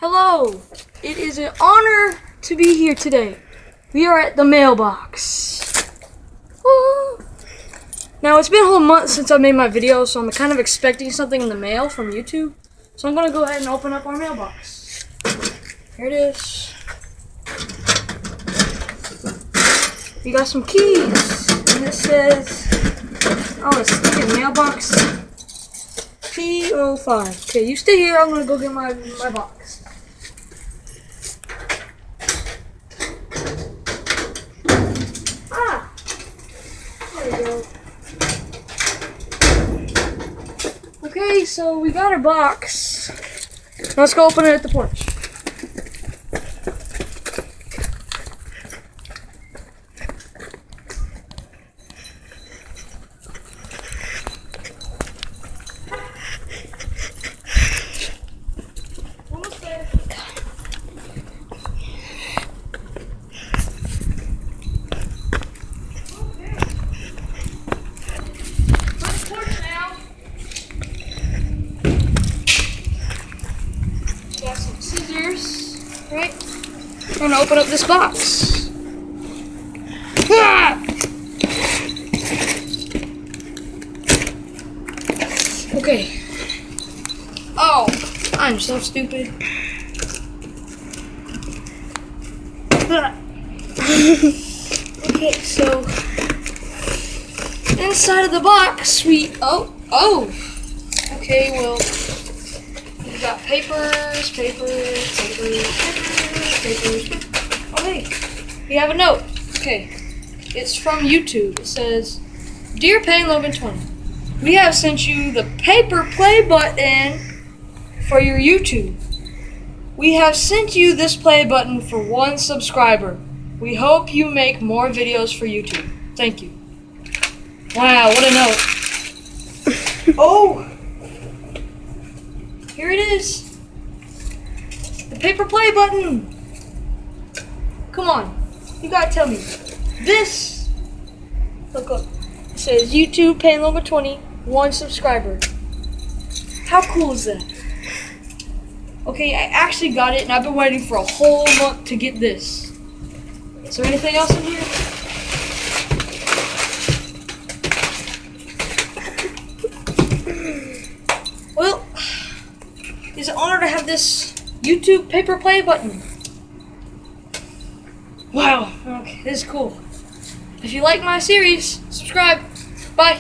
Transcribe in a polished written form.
Hello! It is an honor to be here today. We are at the mailbox. Woo. Now, it's been a whole month since I made my video, so I'm kind of expecting something in the mail from YouTube. So I'm going to go ahead and open up our mailbox. Here it is. We got some keys. And it says, oh, it's sticky mailbox P05. Okay, you stay here. I'm going to go get my box. There we go. Okay, so we got our box. Let's go open it at the porch. Almost there. Got some scissors, right? I'm gonna open up this box. Ah! Okay. Oh, I'm so stupid. Okay, so inside of the box we okay, well, we got papers. Okay, we have a note. Okay, it's from YouTube. It says, "Dear Payne Logan 20, we have sent you the paper play button for your YouTube. We have sent you this play button for 1 subscriber. We hope you make more videos for YouTube. Thank you." Wow, what a note. Oh! Here it is. The paper play button. Come on. You gotta tell me. This. Look. It says YouTube Payne Logan 20, 1 subscriber. How cool is that? Okay, I actually got it and I've been waiting for a whole month to get this. Is there anything else in here? Well, it's an honor to have this YouTube paper play button. Wow, okay, this is cool. If you like my series, subscribe. Bye.